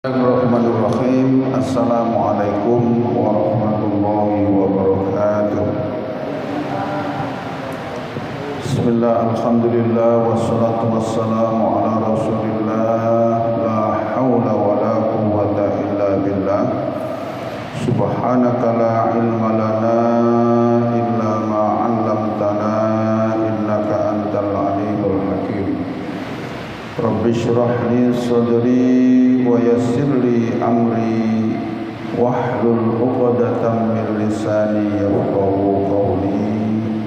Bismillahirrahmanirrahim. Assalamualaikum warahmatullahi wabarakatuh. Bismillah, alhamdulillah, wassalatu wassalamu ala rasulillah. La hawla wa la quwwata illa billah. Subhanaka la ilma lana illa ma 'allamtana innaka antal alimul hakim. Rabbi shrah li sadri wa yassir li amri wahlul 'uqdatam min lisani yafqahu qawli.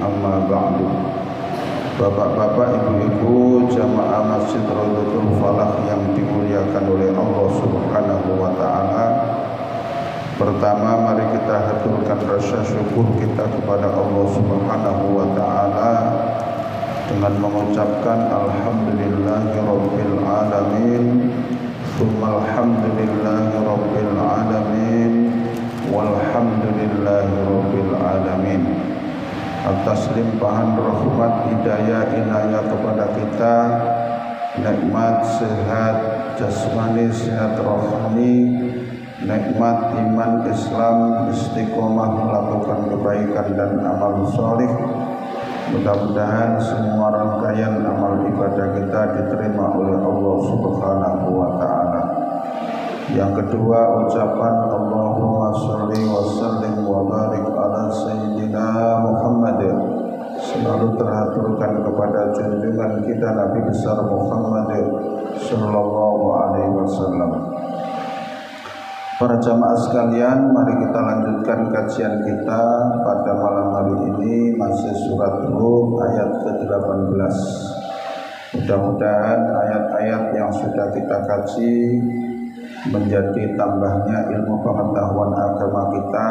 Amma ba'du. Bapak-bapak, ibu-ibu, jamaah Masjid Raudhatul Falah yang dimuliakan oleh Allah Subhanahu wa taala. Pertama, mari kita haturkan rasa syukur kita kepada Allah Subhanahu wa taala dengan mengucapkan alhamdulillahirabbil alamin. Tsumma alhamdulillahirabbil alamin walhamdulillahirabbil alamin. Atas limpahan rahmat hidayah inayah kepada kita, nikmat sehat jasmani, sehat rohani, nikmat iman Islam, istiqomah melakukan kebaikan dan amal soleh. Mudah-mudahan semua rangkaian amal ibadah kita diterima oleh Allah Subhanahu wa taala. Yang kedua, ucapan Allahumma sholli wa sallim wa barik ala sayyidina Muhammad selalu terhaturkan kepada junjungan kita Nabi besar Muhammad sallallahu alaihi wasallam. Para jamaah sekalian, mari kita lanjutkan kajian kita pada malam hari ini, masih surat Hud ayat ke-18. Mudah-mudahan ayat-ayat yang sudah kita kaji menjadi tambahnya ilmu pengetahuan agama kita,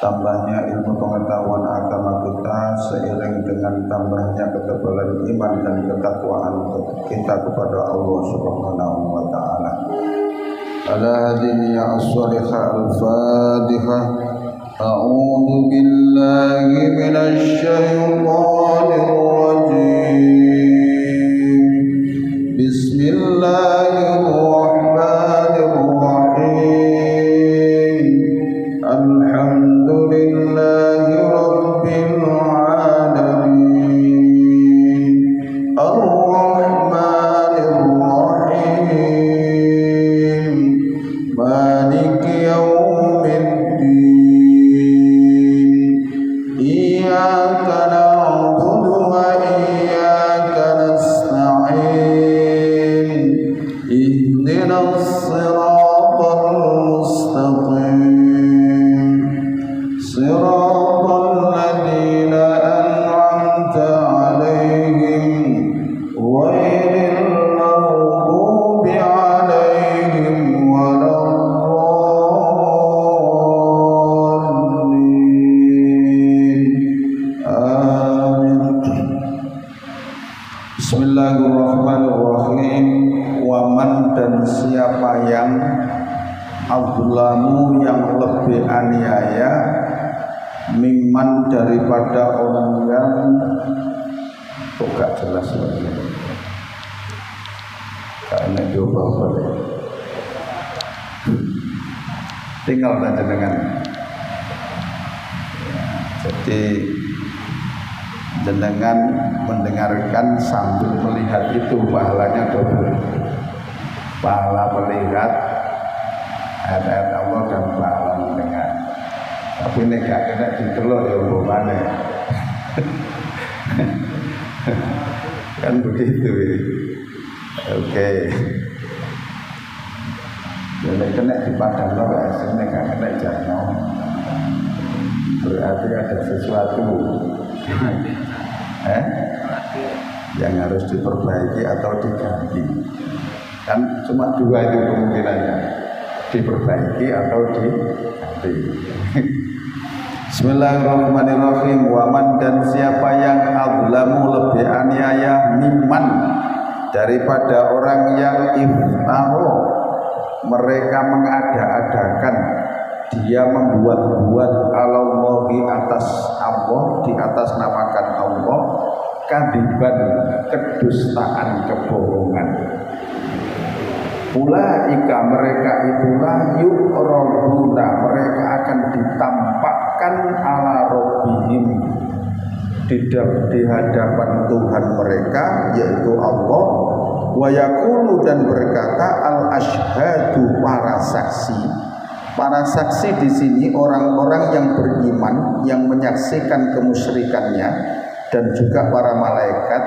tambahnya ilmu pengetahuan agama kita seiring dengan tambahnya ketebalan iman dan ketakwaan kita kepada Allah Subhanahu wa taala. Ala hadhihi as-salihah al-fatihah. A'udzu billahi minasy syaithanir rajim. Bismillahirrahmanirrahim. Alhamdulillahi rabbil alamin. Ar-rahmanir rahim. Maliki yaumiddin. Iyyaka na'budu wa iyyaka nasta'in. Ihdinas siratal mustaqim. Siratal ladzina an'amta 'alaihim ghairil maghdubi 'alaihim Bismillahirrahmanirrahim. Waman, dan siapa yang azlamu, yang lebih aniaya, mimman, daripada orang yang kok gak jelas lagi. Karena coba tinggal saja dengan jadi jenengan mendengarkan sambil melihat itu pahalanya double. Pahala melihat ayat-ayat Allah dan pahala mendengar. Tapi ini gak kena ditelur ya hubungannya. Kan begitu ini. Oke. Jadi kena dipadam lo ya, sini gak kena jangan. Berarti ada sesuatu yang harus diperbaiki atau diganti. Kan cuma dua itu kemungkinannya, diperbaiki atau diganti. Bismillahirrahmanirrahim. Waman, dan siapa yang azlamu, lebih aniaya, mimman, daripada orang yang iftahu, mereka mengada-adakan, dia membuat-buat alallahi, atas Allah, di atas namakan Allah, kadiban, kedustaan, kebohongan. Ulaika mereka itulah yu'raduna, mereka akan ditampakkan ala rabbihim di hadapan Tuhan mereka yaitu Allah. Wa yaqulu dan berkata al asyhadu, para saksi. Para saksi di sini orang-orang yang beriman yang menyaksikan kemusyrikannya dan juga para malaikat.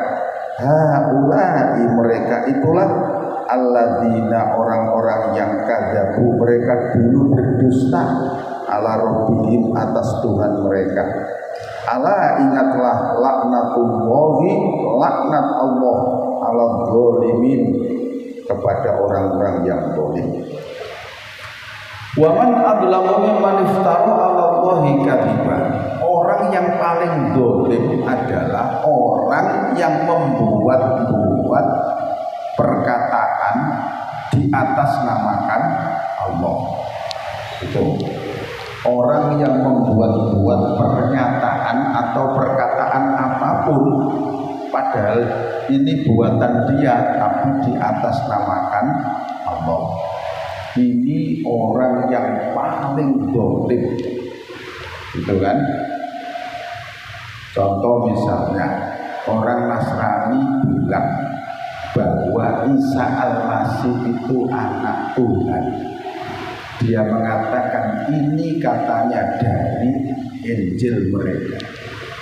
Haulai mereka itulah alladzina orang-orang yang kadzabu, mereka dulu berdusta ala rabbihim atas Tuhan mereka. Ala ingatlah laknatullahi, laknat Allah ala zalimin, kepada orang-orang yang zalim. Wa man adlamu mimman iftara 'ala Allahi kadziban. Orang yang paling zalim adalah orang yang membuat-buat perkataan di atas namakan Allah. Itu orang yang membuat-buat pernyataan atau perkataan apapun padahal ini buatan dia tapi di atas namakan Allah. Ini orang yang paling zalim, gitu kan? Contoh misalnya orang Nasrani bilang bahwa Isa Al-Masih itu anak Tuhan. Dia mengatakan ini katanya dari Injil mereka.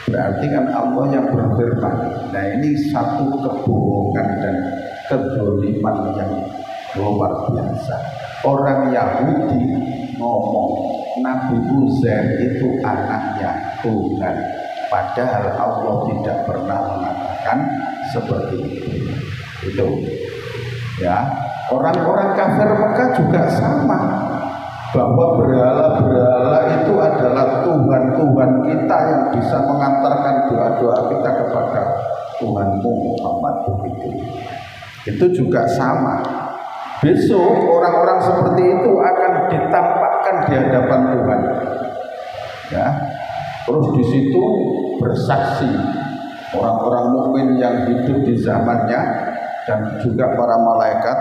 Berarti kan Allah yang berfirman. Nah ini satu kebohongan dan kedzaliman yang luar biasa. Orang Yahudi ngomong Nabi Uzair itu anaknya Tuhan, padahal Allah tidak pernah mengatakan seperti itu. Ya, orang-orang kafir Mekah juga sama, bahwa berhala-berhala itu adalah Tuhan-Tuhan kita yang bisa mengantarkan doa-doa kita kepada Tuhanmu Muhammad begitu. Itu juga sama. Besok orang-orang seperti itu akan ditampakkan di hadapan Tuhan. Ya. Terus di situ bersaksi orang-orang mukmin yang hidup di zamannya dan juga para malaikat.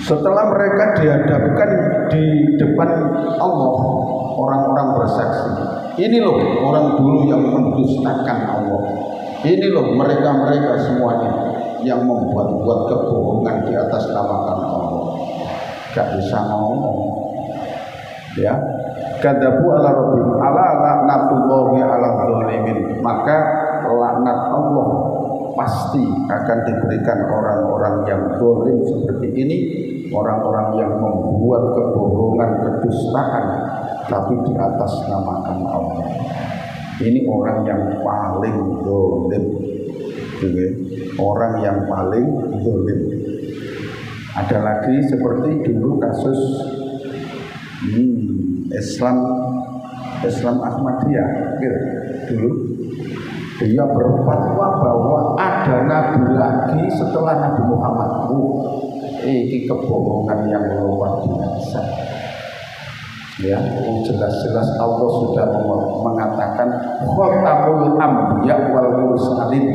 Setelah mereka dihadapkan di depan Allah, orang-orang bersaksi, ini loh orang dulu yang mendustakan Allah, ini loh mereka-mereka semuanya yang membuat-buat kebohongan di atas namakan Allah. Gak bisa ngomong, ya. Kadzabu ala rabbihim ala laknatullahi ala zalimin. Maka laknat Allah pasti akan diberikan orang-orang yang zalim seperti ini, orang-orang yang membuat kebohongan, kedustaan tapi di atas namakan Allah. Ini orang yang paling zalim, orang yang paling zalim. Ada lagi seperti dulu kasus Islam Ahmadiyah dulu. Dia berfatwa bahwa ada nabi lagi setelah Nabi Muhammad. Ini kebohongan yang luar biasa. Ya, jelas-jelas Allah sudah mengatakan khatamul anbiya wal mursalin.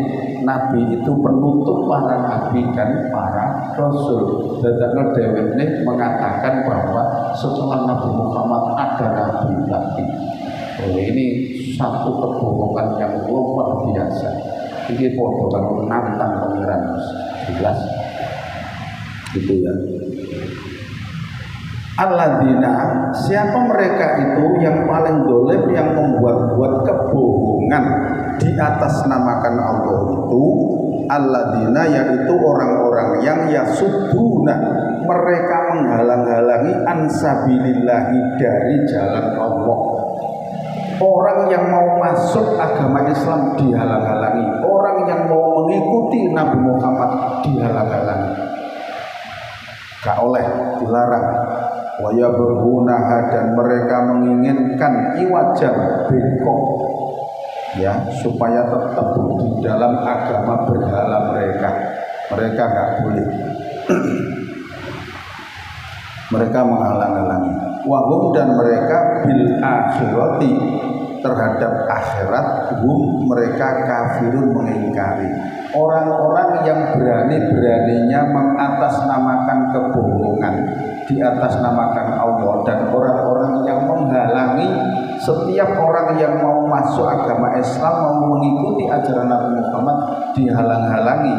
Nabi itu penutup para nabi dan para rasul. Dadane dheweke mengatakan bahwa setelah Nabi Muhammad ada nabi lagi. Ini satu kebohongan yang luar biasa. Ini podo karo nantang pangeran, jelas gitu ya. Alladzina, siapa mereka itu yang paling dolim, yang membuat-buat kebohongan di atas namakan Allah itu. Alladzina, yaitu orang-orang yang yasudduna, mereka menghalang-halangi ansabilillahi, dari jalan Allah. Orang yang mau masuk agama Islam dihalang-halangi, orang yang mau mengikuti Nabi Muhammad dihalang-halangi. gak oleh, dilarang. Wa yabghunaha, dan mereka menginginkan iwajan, bengkok, ya, supaya tetap di dalam agama berhala mereka nggak boleh. Mereka menghalang-halangi. Wahum, dan mereka bil akhirati, terhadap akhirat, hum, mereka kafirun, mengingkari. Orang-orang yang berani-beraninya mengatasnamakan kebohongan di atas namakan Allah, dan orang-orang yang menghalangi setiap orang yang mau masuk agama Islam, mau mengikuti ajaran Nabi Muhammad, dihalang-halangi.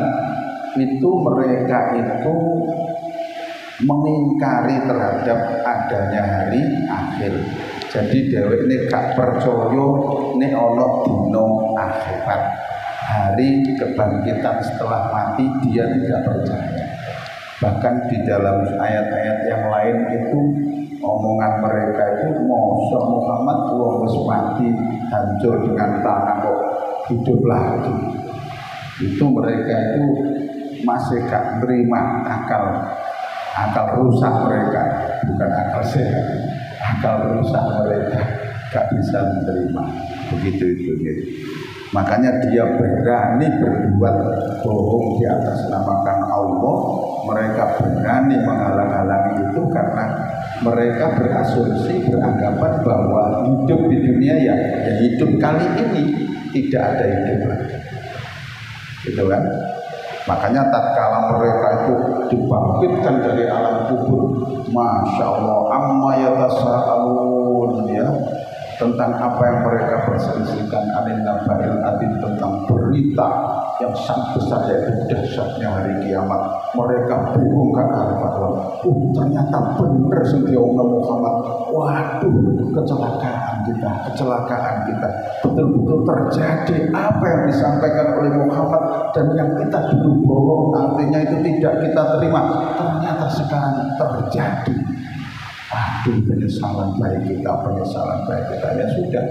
Itu mereka itu mengingkari terhadap adanya hari akhir. Jadi dhewek ini gak percaya nek ana dina akhirat, hari kebangkitan setelah mati, dia tidak percaya. Bahkan di dalam ayat-ayat yang lain itu omongan mereka itu, masa Muhammad wis mati hancur dengan tanah kok hidup lagi. Itu mereka itu masih gak terima akal rusak mereka, bukan akal sehat, akal rusak mereka gak bisa menerima. Begitu itu gitu. Makanya dia berani berbuat bohong di atas namakan Allah. Mereka berani menghalang-halangi itu karena mereka berasumsi, beranggapan bahwa hidup di dunia ya hidup kali ini, tidak ada hidup lagi. Gitu kan? Makanya tatkala mereka itu dibangkitkan dari alam kubur, Masya Allah, amma yatasa'alun, ya, tentang apa yang mereka perselisihkan, anil nabail atin, tentang berita yang sangat besar, yaitu dahsyatnya hari kiamat. Mereka bingung karena ternyata benar sendiri Allah Muhammad. Waduh, kecelakaan kita betul-betul terjadi. Apa yang disampaikan oleh Muhammad dan yang kita dulu bohong, artinya itu tidak kita terima, ternyata sekarang terjadi. Aduh, penyesalan baik kita ya sudah.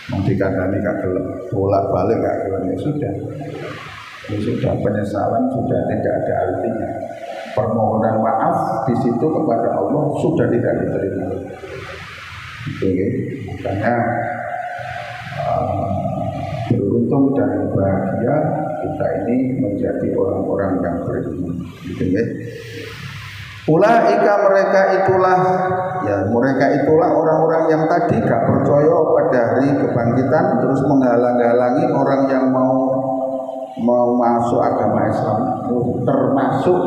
Mau dikandani gak gelem, bolak-balik gak gelem, ya sudah. Ya sudah, penyesalan sudah tidak ada artinya. Permohonan maaf di situ kepada Allah sudah tidak diterima. Oke, makanya beruntung dan bahagia kita ini menjadi orang-orang yang beriman. Gitu ya. Ulaika, mereka itulah orang-orang yang tadi gak percaya pada hari kebangkitan, terus menghalang-halangi orang yang mau masuk agama Islam, termasuk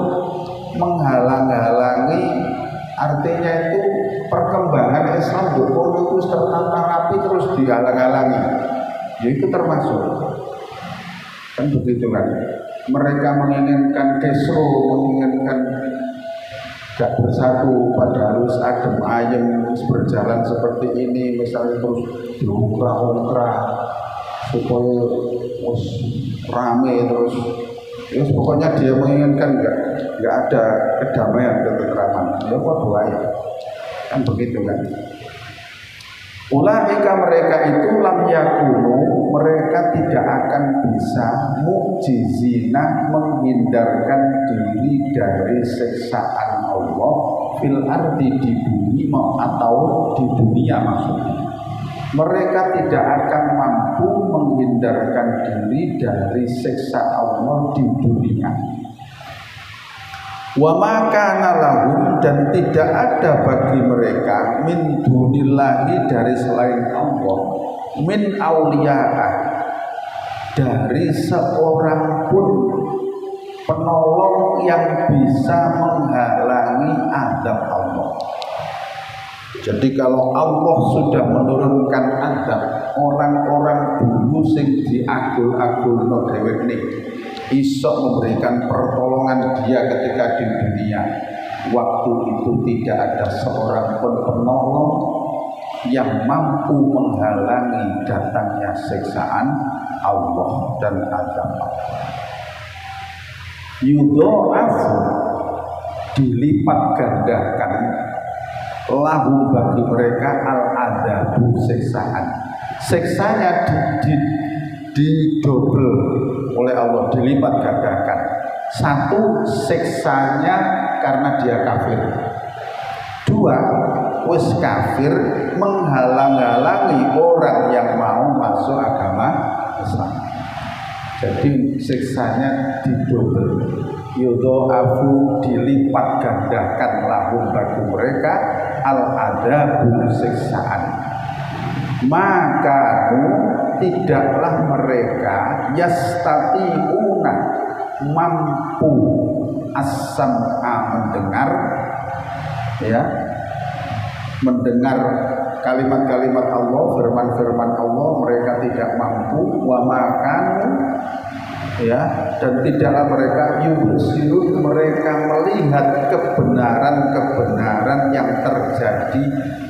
menghalang-halangi, artinya itu perkembangan Islam itu tertata rapi terus dihalang-halangi, ya itu termasuk, kan begitu kan. Mereka menginginkan kesro, menginginkan gak bersatu, pada harus adem ayem berjalan seperti ini, misalnya terus diungkrah-ungkrah supaya rame terus. Ya pokoknya dia menginginkan gak ada kedamaian, ketentraman. Ya kok doanya kan begitu kan. Ulaika, mereka itu lam yakunu, mereka tidak akan bisa mukjizina, menghindarkan diri dari siksaan Allah fil ardi, di bumi atau di dunia maksudnya. Mereka tidak akan mampu menghindarkan diri dari siksa Allah di dunia. Wa ma kana lahum, dan tidak ada bagi mereka min dunillahi, dari selain Allah, min auliya'ah, dari seorang pun penolong yang bisa menghalangi azab Allah. Jadi kalau Allah sudah menurunkan azab, orang-orang dulu sing diagul-agulno dhewek niki iso memberikan pertolongan dia ketika di dunia. Waktu itu tidak ada seorang pun penolong yang mampu menghalangi datangnya siksaan Allah dan azab Allah. Yudha'afu, dilipat gandakan, lahu bagi mereka al-adzabu, siksanya didobel oleh Allah, dilipat gandakan. Satu, siksanya karena dia kafir. Dua, wis kafir menghalang-halangi orang yang mau masuk agama Islam. Jadi siksanya didobel. Yudha'afu dilipat gandakan lahum bagi mereka al-adabu siksaan. Maka tidaklah mereka yastati'una mampu as-sam'a mendengar, ya, mendengar kalimat-kalimat Allah, firman-firman Allah, mereka tidak mampu. Wa makan, ya, dan tidaklah mereka yubsirun, mereka melihat kebenaran-kebenaran yang terjadi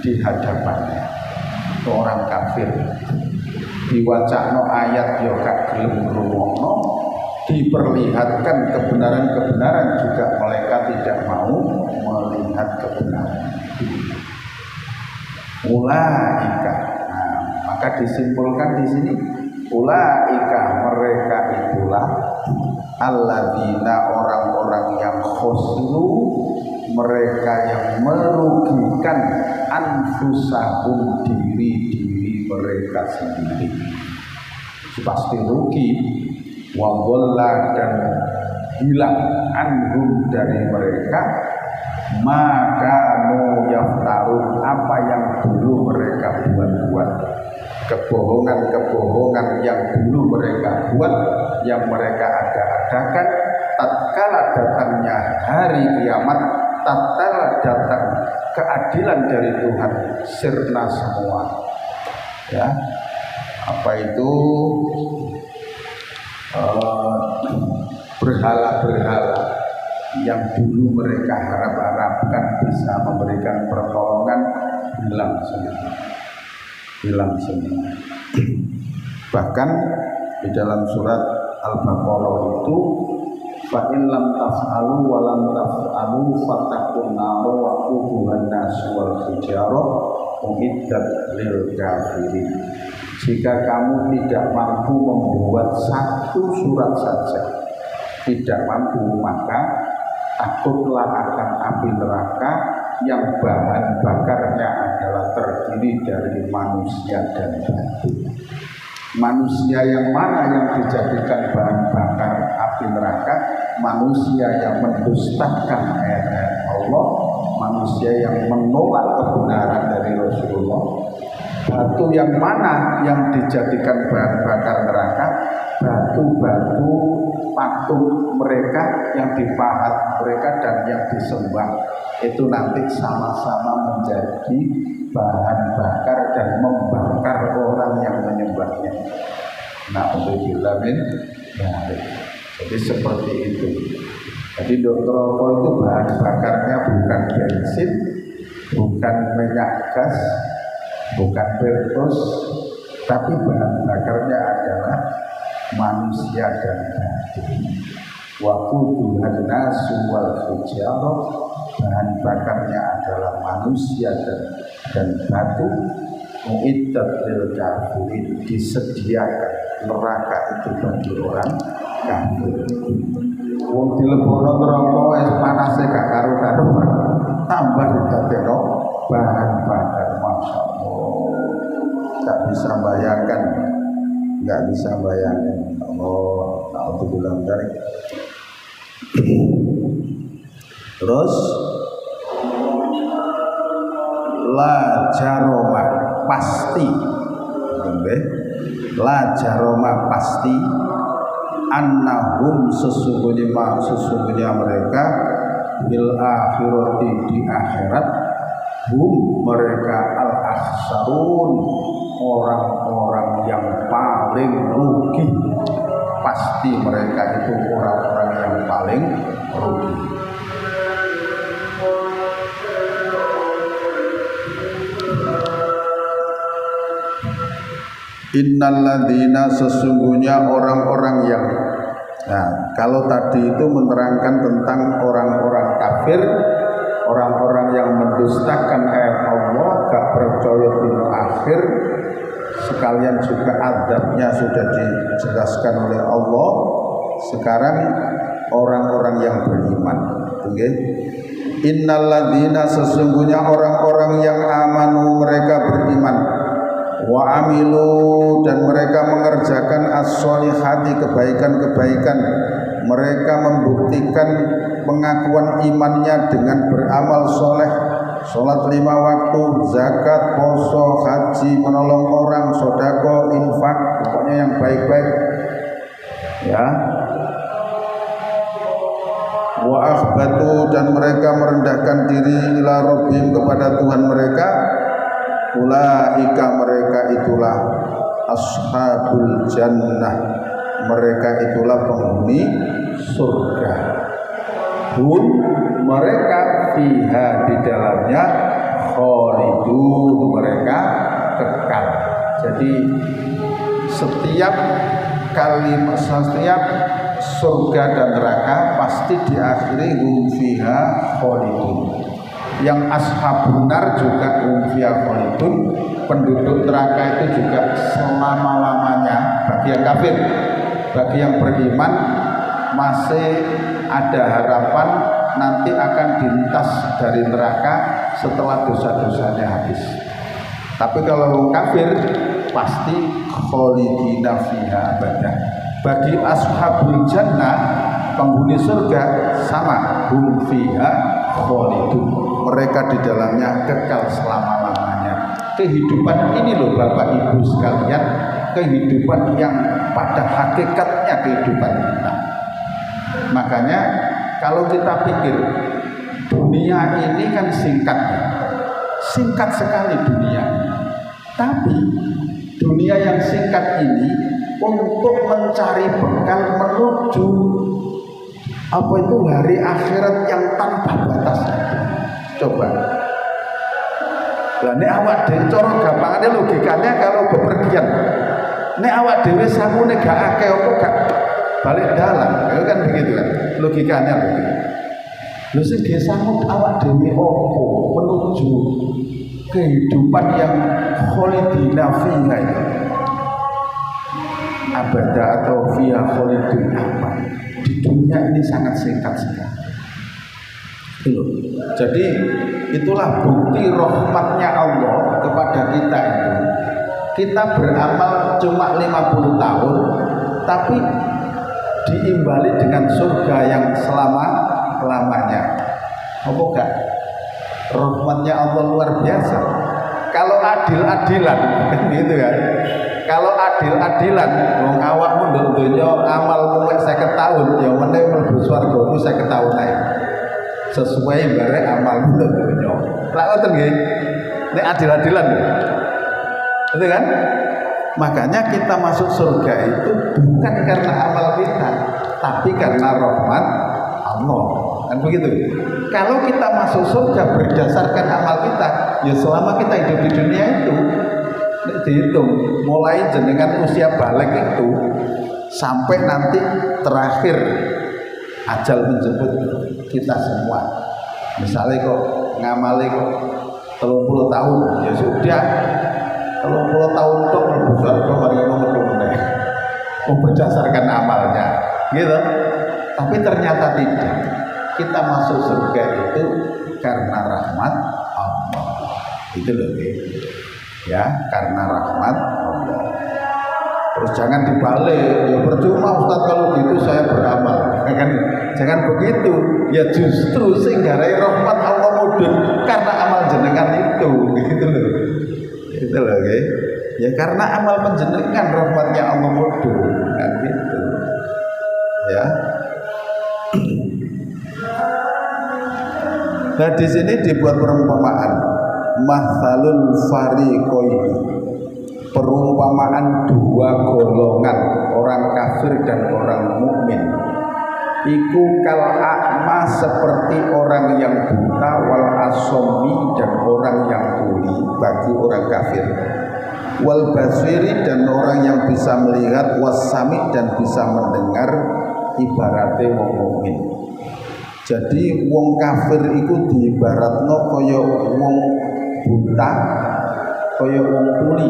di hadapannya. Orang kafir diwacakno ayat yo gak gelem ngrungokno, diperlihatkan kebenaran-kebenaran juga mereka tidak mau melihat kebenaran. Ulaika, nah, maka disimpulkan di sini ulaika, mereka itulah alladzina, orang-orang yang khosiru, mereka yang merugikan anfusahum, diri-diri mereka sendiri, pasti rugi. Wa dhalla, dan hilang anhum, dari mereka, maka yaftarun, apa yang dulu mereka buat-buat, kebohongan-kebohongan yang dulu mereka buat, yang mereka ada-adakan. Tatkala datangnya hari kiamat, tatkala datang keadilan dari Tuhan, sirna semua, ya, apa itu berhala-berhala yang dulu mereka harap-harapkan bisa memberikan pertolongan, hilang semua. Bahkan di dalam surat Al-Baqarah itu, fa in lam taf'alu wa lam taf'alu fattaqun nar wa quduhan nas wal hijarah uiddat lil kafirin. Jika kamu tidak mampu membuat satu surat saja, tidak mampu, maka takutlah akan api neraka yang bahan bakarnya adalah terdiri dari manusia dan batu. Manusia yang mana yang dijadikan bahan bakar api neraka? Manusia yang mendustakan ayat-ayat Allah, manusia yang menolak kebenaran dari Rasulullah. Batu yang mana yang dijadikan bahan bakar neraka? Batu-batu patung mereka yang dipahat mereka dan yang disembah, itu nanti sama-sama menjadi bahan bakar dan membakar orang yang menyembahnya. Na'udzubillah min dzalik. Jadi seperti itu. Jadi rokok itu bahan bakarnya bukan bensin, bukan minyak gas, bukan pertus, tapi bahan bakarnya adalah manusia dan batu. Waquduhan nasu wal hijarah, bahan bakarnya adalah manusia dan batu. Uiddat lil kafirin, disediakan neraka itu bagi orang kafir. Wong dilebokno neraka wis panase gak karu-karuan, tambah didadekno bahan bakar. Masya Allah, gak bisa bayangkan. Allah, na'udzubillah min dzalik. Terus la jaroma, pasti, la jaroma, pasti, annahum, sesungguhnya mereka, bil akhirati, di akhirat, hum, mereka al akhsarun, orang-orang yang paling rugi. Pasti mereka itu orang-orang yang paling rugi. Innalladzina, sesungguhnya orang-orang yang, nah, kalau tadi itu menerangkan tentang orang-orang kafir, orang-orang yang mendustakan ayat Allah, gak percaya di akhir, sekalian juga adabnya sudah dijelaskan oleh Allah. Sekarang orang-orang yang beriman, Okay. Innalladzina sesungguhnya orang-orang yang amanu mereka beriman wa amilu dan mereka mengerjakan as-solihati kebaikan-kebaikan, mereka membuktikan pengakuan imannya dengan beramal soleh, sholat 5 waktu, zakat, poso, haji, menolong orang, sodako, infak, pokoknya yang baik-baik ya. Wa akhbatu dan mereka merendahkan diri ila rabbihim kepada Tuhan mereka, ulaika mereka itulah ashabul jannah, mereka itulah penghuni surga. Hum mereka fiha di dalamnya khalidun, mereka kekal. Jadi setiap kalimat, setiap surga dan neraka pasti diakhiri hum fiha khalidun. Yang ashabun nar juga hum fiha khalidun, penduduk neraka itu juga selama-lamanya bagi yang kafir. Bagi yang beriman masih ada harapan nanti akan dilintas dari neraka setelah dosa-dosanya habis. Tapi kalau kafir pasti khalidina fiha abadah. Bagi ashabul jannah penghuni surga sama hum fiha khalidun, mereka di dalamnya kekal selama-lamanya. Kehidupan ini loh Bapak Ibu sekalian, kehidupan yang pada hakikatnya kehidupan kita. Makanya kalau kita pikir dunia ini kan singkat sekali dunia. Tapi dunia yang singkat ini untuk mencari bekal menuju apa itu hari akhirat yang tanpa batas. Coba. Lah nek awak dhewe cara gampangane logikanya kalau bepergian. Nek awak dhewe sangune gak akeh apa gak balik dalan. Itu kan begitu kan logikanya begitu. Lho sing ge sangut awak dhewe apa menuju kehidupan yang khalidina fiha itu. Abada atau fiha khalidun apa? Di dunia ini sangat singkat sekali. Itu. Jadi itulah bukti rahmatnya Allah kepada kita itu. Kita beramal cuma 50 tahun tapi diimbali dengan surga yang selama-lamanya. Apa enggak? Rahmatnya Allah luar biasa. Kalau adil-adilan gitu kan. Kalau adil-adilan wong awakmu nduk donya amalmu wis 50 tahun ya meneh mlebu swargamu 50 tahun ae. Sesuai barek amalmu nduk donya. Lah ngoten nggih. Nek adil-adilan. Itu kan? Makanya kita masuk surga itu bukan karena amal kita, tapi karena rahmat Allah. Kan begitu. Kalau kita masuk surga berdasarkan amal kita, ya selama kita hidup di dunia itu dihitung mulai jenengan usia balik itu sampai nanti terakhir ajal menjemput kita semua. Misalnya kok ngamali kok 30 tahun ya sudah 30 tahun untuk besar kok berdasarkan amalnya gitu. Tapi ternyata tidak, kita masuk surga itu karena rahmat Allah. Itu loh ya, karena rahmat Allah. Terus jangan dibalik, ya percuma Ustaz kalau gitu saya beramal. Jangan begitu. Ya justru singgarai rahmat Allah mudun karena amal jenengan itu, gitu loh. Itu loh, okay? Ya karena amal penjenengan rahmatnya Allah mudun, kan gitu. Ya. Nah di sini dibuat perumpamaan mathalul fariqaini, perumpamaan dua golongan orang kafir dan orang mukmin. Iku kal a'ma seperti orang yang buta, wal asomi dan orang yang tuli bagi orang kafir, wal basiri dan orang yang bisa melihat, wasami dan bisa mendengar ibaratnya wong mukmin. Jadi wong kafir itu diibaratno kaya wong buta, kaya wong tuli,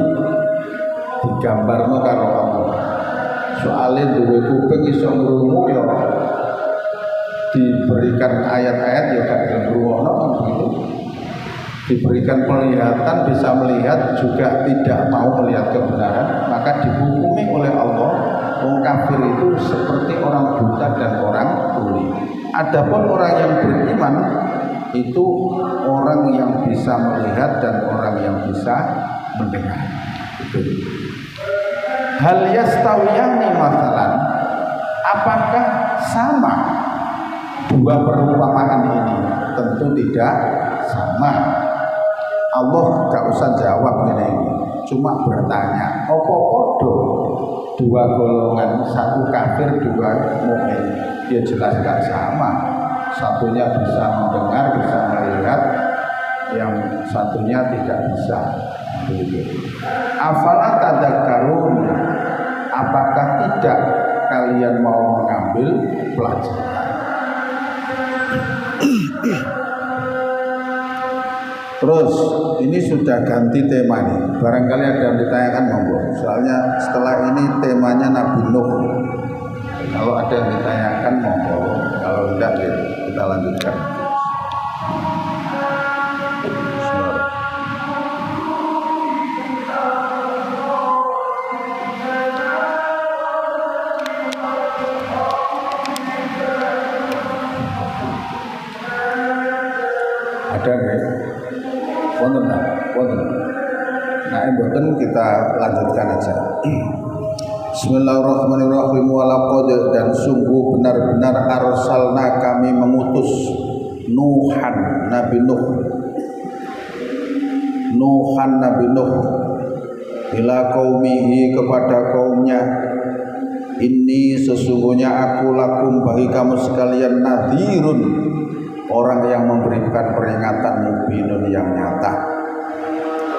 digambarno karo Allah. Soale duwe kuping iso ngrungu ya diberikan ayat-ayat ya gak ngrungokno kan begitu. Diberikan penglihatan bisa melihat juga tidak mau melihat kebenaran, maka dihukumi oleh Allah orang kafir itu seperti orang buta dan orang tuli. Adapun orang yang beriman itu orang yang bisa melihat dan orang yang bisa mendengar. Hal yastawiyani masalan, apakah sama dua perumpamaan ini? Tentu tidak sama. Allah gak usah jawab ini, cuma bertanya. Apa podo dua golongan, satu kafir dua mukmin? Ya jelas gak sama. Satunya bisa mendengar, bisa melihat, yang satunya tidak bisa. Afala tadzakkarun, apakah tidak kalian mau mengambil pelajaran? Terus ini sudah ganti tema nih. Barangkali ada yang ditanyakan monggo. Soalnya setelah ini temanya Nabi Nuh. Kalau ada yang ditanyakan monggo. Kalau enggak ya kita lanjutkan. Ada nggak? Wonten. Nah, mboten kita lanjutkan aja. Bismillahirrahmanirrahim. Walaqad dan sungguh benar-benar arsalna kami mengutus Nuhan Nabi Nuh ila qaumihi kepada kaumnya. Ini sesungguhnya aku lakum bagi kamu sekalian nadhirun, orang yang memberikan peringatan mubinun yang nyata.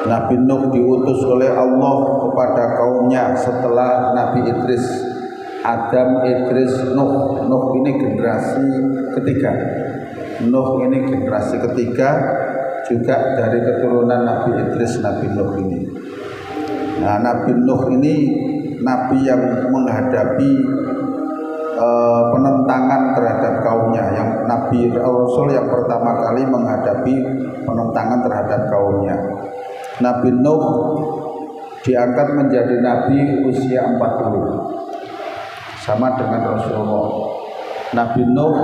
Nabi Nuh diutus oleh Allah kepada kaumnya setelah Nabi Idris, Adam, Idris, Nuh. Nuh ini generasi ketiga. Nuh ini generasi ketiga juga dari keturunan Nabi Idris, Nabi Nuh ini. Nah, Nabi Nuh ini Nabi yang menghadapi penentangan terhadap kaumnya, yang Nabi Rasul yang pertama kali menghadapi penentangan terhadap kaumnya. Nabi Nuh diangkat menjadi nabi usia 40, sama dengan Rasulullah. Nabi Nuh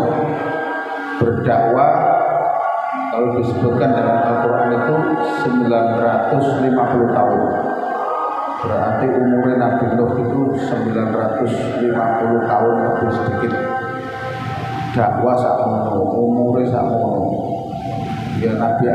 berdakwah, kalau disebutkan dalam Al-Quran itu 950 tahun. Berarti umurnya Nabi Nuh itu 950 tahun lebih sedikit. Dakwah sakmono, umurnya sakmono. Ya Nabi